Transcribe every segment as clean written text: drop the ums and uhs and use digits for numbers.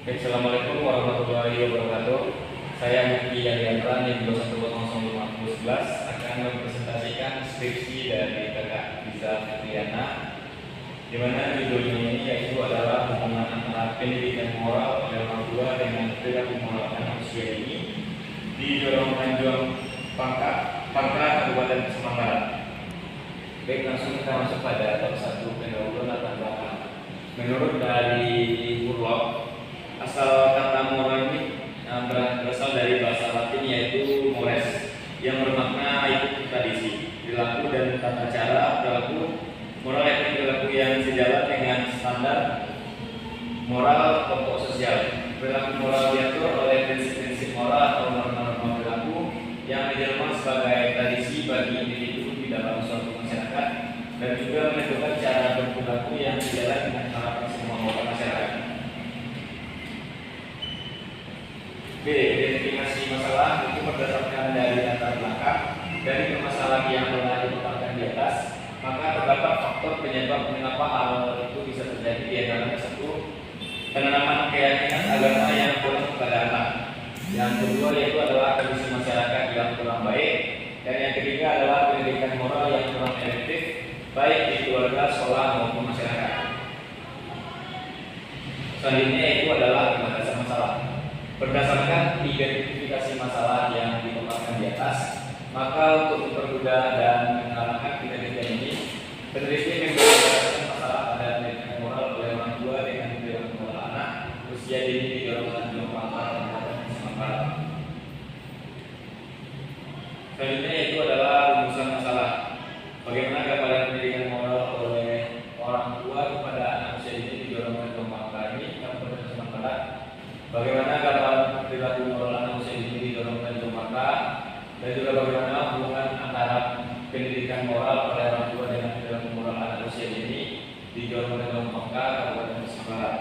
Oke, Assalamualaikum warahmatullahi wabarakatuh. Saya Muki Yandiandra, NIM 2100511 akan mempresentasikan skripsi dari Kakak Liza Fitriana, di mana judulnya ini yaitu adalah hubungan antara pendidikan moral oleh orang tua dengan perilaku moral anak usia ini di Jorong Tanjung Pangka, Kabupaten Semarang Barat. Baik, langsung kita masuk pada bab 1, pendahuluan latar belakang. Menurut dari Burlock, asal kata moral ini berasal dari bahasa Latin yaitu mores, yang bermakna ikut tradisi, perilaku dan tata cara perilaku. Moral yaitu perilaku yang sejalan dengan standar moral kelompok sosial. Perilaku moral diatur oleh prinsip-prinsip moral atau norma-norma perilaku yang dijelma sebagai tradisi bagi individu di dalam suatu masyarakat dan juga menentukan cara berperilaku yang sejalan dengan harapan semua anggota masyarakat. B. Identifikasi masalah itu berdasarkan dari latar belakang dari permasalahan yang telah ditetapkan di atas, maka terdapat faktor penyebab mengapa hal itu bisa terjadi, di antaranya 1. Penanaman keyakinan agama yang kurang kepada anak. Yang kedua yaitu adalah kondisi masyarakat yang kurang baik, dan yang ketiga adalah pendidikan moral yang kurang efektif baik di keluarga, sekolah maupun masyarakat. Selanjutnya itu adalah pembatasan masalah. Berdasarkan identifikasi masalah yang dikemukakan di atas, maka untuk mempermudah dan mengarahkan penelitian ini, peneliti memberikan masalah pada pendidikan moral oleh orang tua dengan perilaku moral anak usia dini di Jorong Tanjung Pangka, Kabupaten Semarang Barat. Selanjutnya itu adalah rumusan masalah. Bagaimana gambaran pendidikan moral oleh orang tua kepada anak usia dini di Jorong Tanjung Pangka ini, Kabupaten Semarang Barat. Bagaimana gambaran perilaku moral anak usia dini di Jorong Tanjung Pangka, dan juga bagaimana hubungan antara pendidikan moral oleh orang tua dengan perilaku moral anak usia dini di Jorong Tanjung Pangka, Kabupaten Semarang Barat.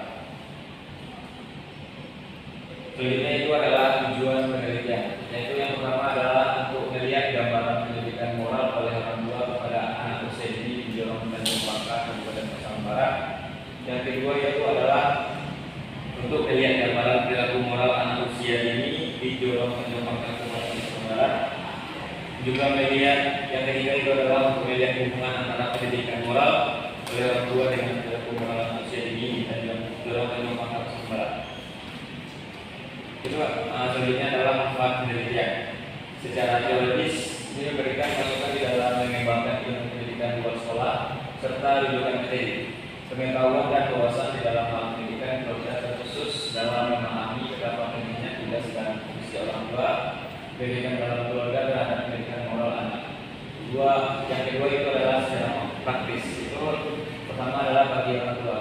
Selanjutnya itu adalah tujuan penelitian, yaitu yang pertama adalah untuk melihat gambaran pendidikan moral oleh orang tua kepada anak usia dini di Jorong Tanjung Pangka, Kabupaten Semarang Barat. Yang kedua yaitu adalah untuk melihat gambaran perilaku moral anak usia dini di Jorong Tanjung Pangka, Kabupaten Semarang Barat. Juga melihat yang ketiga itu adalah untuk melihat hubungan antara pendidikan moral oleh orang tua dengan perilaku moral anak usia dini di Jorong Tanjung Pangka, Semarang Barat. Kedua, selanjutnya adalah manfaat penelitian. Secara teologis, ini memberikan masukan di dalam mengembangkan ilmu pendidikan di luar sekolah serta rujukan materi, pengetahuan dan wawasan di dalam hal pendidikan, terkhusus dalam memahami betapa pentingnya tugas dan fungsi orang tua, pendidikan dalam keluarga terhadap pendidikan moral anak. Yang kedua itu adalah secara praktis. Itu pertama adalah bagi orang tua.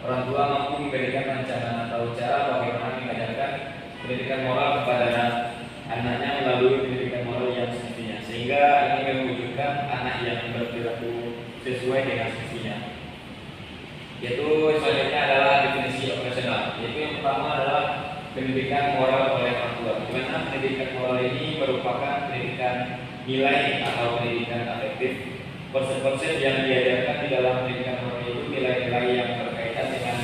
Orang tua mampu memberikan rencana atau cara bagaimana mengajarkan pendidikan moral kepada anaknya melalui pendidikan moral yang semestinya, sehingga ini mewujudkan anak yang berperilaku sesuai dengan semestinya. Yaitu selanjutnya adalah definisi operasional, yaitu yang pertama adalah pendidikan moral oleh orang tua. Di mana pendidikan moral ini merupakan pendidikan nilai atau pendidikan afektif. Konsep-konsep yang diajarkan di dalam pendidikan moral itu nilai-nilai yang berkaitan dengan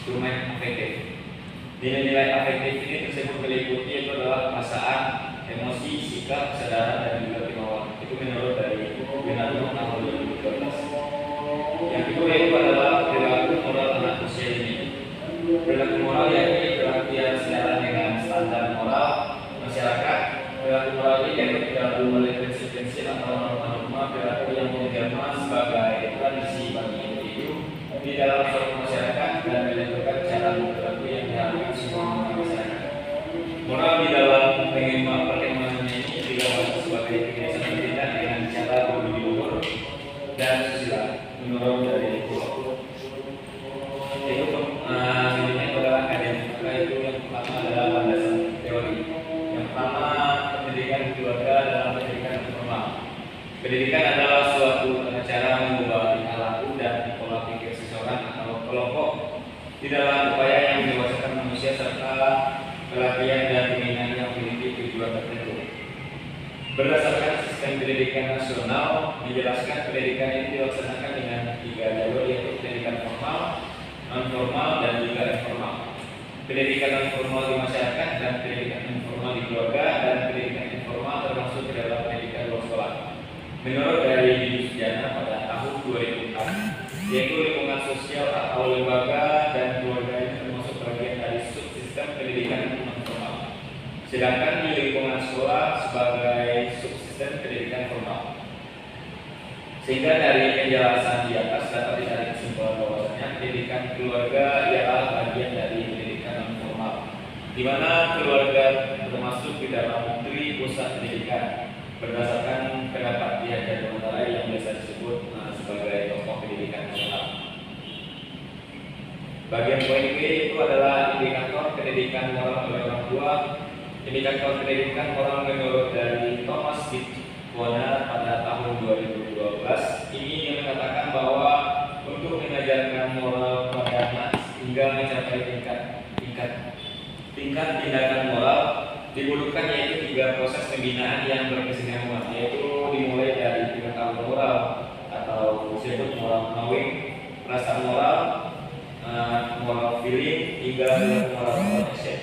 domain afektif. Nilai-nilai afektif ini tersebut meliputi itu adalah perasaan, emosi, sikap, kesadaran, dan juga kemauan. Itu menurut dari Benadum tahun 2012. Yang kedua itu adalah perilaku moral anak usia dini. Perilaku moral yakni perilaku yang sejalan dengan standar moral masyarakat. Perilaku moral ini dapat didahului oleh prinsip-prinsip atau norma-norma perilaku yang menjelma sebagai tradisi bagi individu di dalam suatu masyarakat dan menentukan cara berperilaku yang diharapkan semua masyarakat. Moral di dalam perkembangannya ini digambarkan sebagai kebiasaan pendidikan dengan cara berbudi luhur dan susila. Menurut dari Burlock, itu selanjutnya adalah akademik. Maka itu yang pertama adalah landasan teori. Yang pertama, pendidikan keluarga dalam pendidikan formal. Pendidikan adalah suatu cara mengubah tingkah laku dan pola pikir seseorang atau kelompok di dalam upaya yang mendewasakan manusia serta pelatihan dan pembinaan yang memiliki tujuan tertentu. Berdasarkan sistem pendidikan nasional, dijelaskan pendidikan ini dilaksanakan dengan 3 jalur, yaitu pendidikan formal, non formal, dan juga informal. pendidikan non formal di masyarakat dan pendidikan informal di keluarga, dan pendidikan informal termasuk ke dalam pendidikan luar sekolah. Menurut dari Didik Sujana pada tahun 2004, yaitu lingkungan sosial atau lembaga dan keluarga ini termasuk bagian dari subsistem pendidikan non formal. Sedangkan di lingkungan sekolah sebagai subsistem pendidikan formal. Sehingga dari penjelasan di atas dapat ditarik kesimpulan bahwasanya pendidikan keluarga ialah bagian dari pendidikan non formal, di mana keluarga termasuk di dalam menteri pusat pendidikan berdasarkan pendapat pihak dan antara yang biasa disebut sebagai tokoh pendidikan nasional. Bagian poin B itu adalah indikator pendidikan moral oleh orang tua. Indikator pendidikan moral menurut dari Thomas Warner pada tahun 2012 ini yang mengatakan bahwa untuk mengajarkan moral pada anak hingga mencapai tingkat tindakan moral dibutuhkan yaitu 3 proses pembinaan yang berkesinambungan, yaitu dimulai dari pengetahuan moral atau disebut moral knowing, perasaan moral, moral feeling, hingga moral action.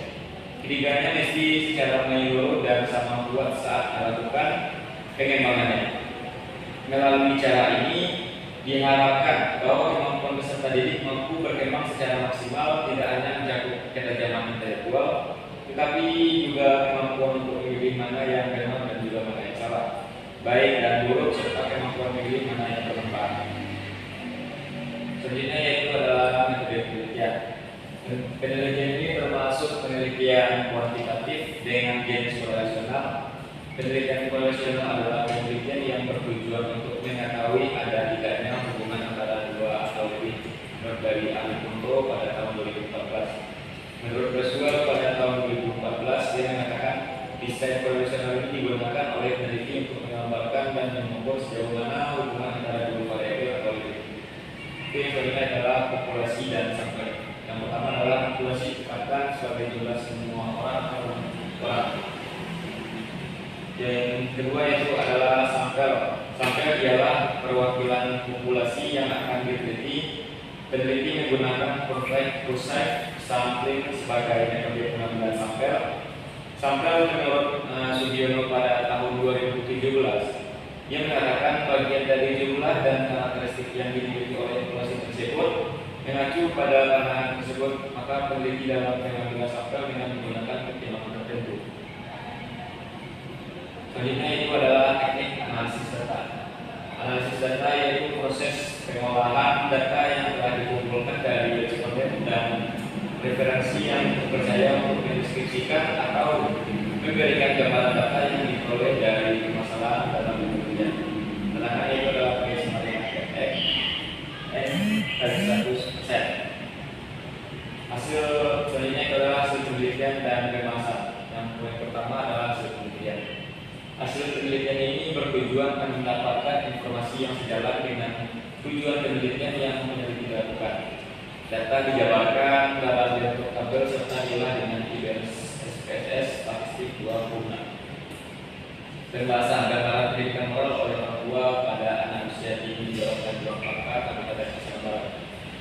Ketiganya mesti secara menyeluruh dan sama kuat saat melakukan pengembangannya. Melalui cara ini diharapkan bahwa kemampuan peserta didik mampu berkembang secara maksimal, tidak hanya mencakup ketajaman intelektual, tetapi juga kemampuan untuk memilih mana yang benar dan juga mana yang salah, baik dan buruk, serta kemampuan memilih mana yang bermanfaat. Selanjutnya yaitu adalah metode penelitian. Penelitian ini termasuk penelitian kuantitatif dengan jenis korelasional. Penelitian korelasional adalah penelitian yang bertujuan untuk mengetahui ada tidaknya hubungan antara dua atau lebih, menurut dari ahli Kunto pada tahun 2014. Menurut Boswell pada tahun 2014, dia mengatakan desain korelasional ini digunakan oleh peneliti untuk menggambarkan dan mengukur sejauh mana hubungan antara dua variabel atau lebih. Itu yang kedua adalah populasi dan sampel. Yang pertama adalah populasi dikatakan sebagai jumlah semua orang atau orang. Yang kedua itu adalah sampel. Sampel ialah perwakilan populasi yang akan diteliti. Peneliti menggunakan precise sampling sebagai metode pengambilan sampel. Sampel menurut Sugiono pada tahun 2017, ia mengatakan bagian dari jumlah dan karakteristik yang dimiliki oleh populasi tersebut mengacu pada panahan tersebut, maka peneliti dalam pengambilan sampel dengan menggunakan pertimbangan tertentu. Selanjutnya itu adalah teknik analisis data. Analisis data yaitu proses pengolahan data yang telah dikumpulkan dari responden dan referensi yang terpercaya untuk mendeskripsikan atau memberikan gambaran data yang diperoleh dari permasalahan dalam penelitian. Sedangkan itu adalah case matematika N dari 100%. Hasil selanjutnya itu adalah hasil penelitian dan kemasan. Yang poin pertama adalah hasil penelitian. Hasil penelitian ini bertujuan mendapatkan informasi yang sejalan dengan tujuan penelitian yang meneliti dilakukan. Data dijabarkan dalam bentuk tabel serta diolah dengan SPSS statistik 26. Pembahasan gambaran pendidikan moral oleh orang tua pada anak usia dini di Kabupaten Purwakarta, Kabupaten Tasik Malaya.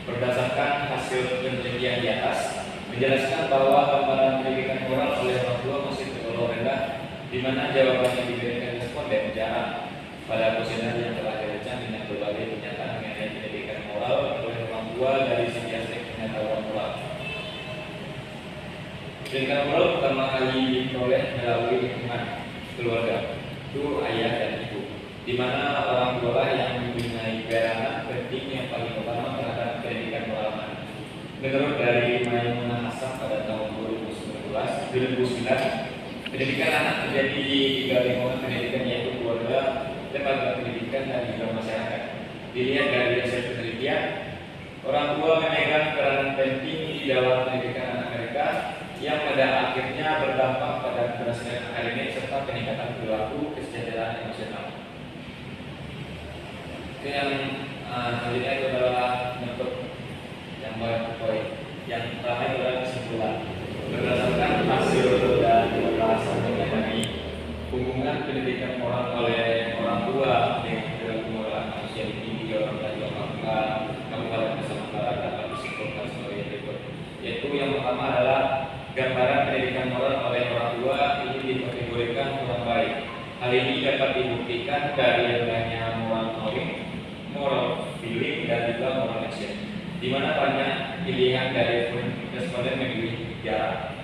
Berdasarkan hasil penelitian di atas, menjelaskan bahwa gambaran pendidikan moral oleh orang tua masih tergolong rendah, di mana jawaban yang diberikan responden jarang. Pada kuesioner yang telah dirancang dengan berbagai pernyataan mengenai pendidikan moral oleh orang tua dari segi aspek pengetahuan moral. Pendidikan moral pertama kali diperoleh melalui lingkungan keluarga, itu ayah dan ibu, di mana orang tua yang mempunyai peranan penting yang paling utama terhadap pendidikan moral anak. Menurut dari Maimunah Hasan pada tahun 2009, pendidikan anak terjadi di 3 lingkungan pendidikan, yaitu keluarga, lembaga pendidikan, dan juga masyarakat. Dilihat dari hasil penelitian, orang tua memegang peranan penting di dalam pendidikan anak mereka yang pada akhirnya berdampak pada keberhasilan akademik serta peningkatan perilaku kesejahteraan emosional. Itu yang selanjutnya itu adalah bentuk yang poin. Yang pertama itu adalah kesimpulan. Berdasarkan hasil dan pembahasan mengenai hubungan pendidikan moral oleh orang tua dengan perilaku moral manusia di orang tua Kabupaten Tasik Malaya dapat disimpulkan sebagai berikut. Yaitu yang pertama adalah Hal ini dapat dibuktikan dari adanya moral knowing, moral feeling, dan juga moral action, di mana banyak pilihan dari responden memilih jarak.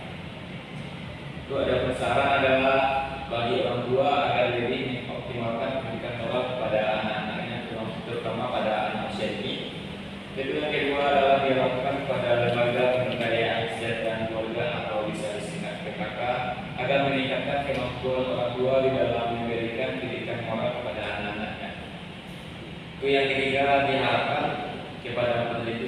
Itu ada saran adalah bagi orang tua agar lebih mengoptimalkan pendidikan moral kepada anak-anaknya, terutama pada anak usia ini. Itu yang kedua adalah dilakukan pada lembaga pemberdayaan kesejahteraan keluarga atau bisa disingkat PKK agar meningkatkan kemampuan orang tua di dalam memberikan pendidikan moral kepada anak-anaknya. Itu yang ketiga diharapkan kepada peneliti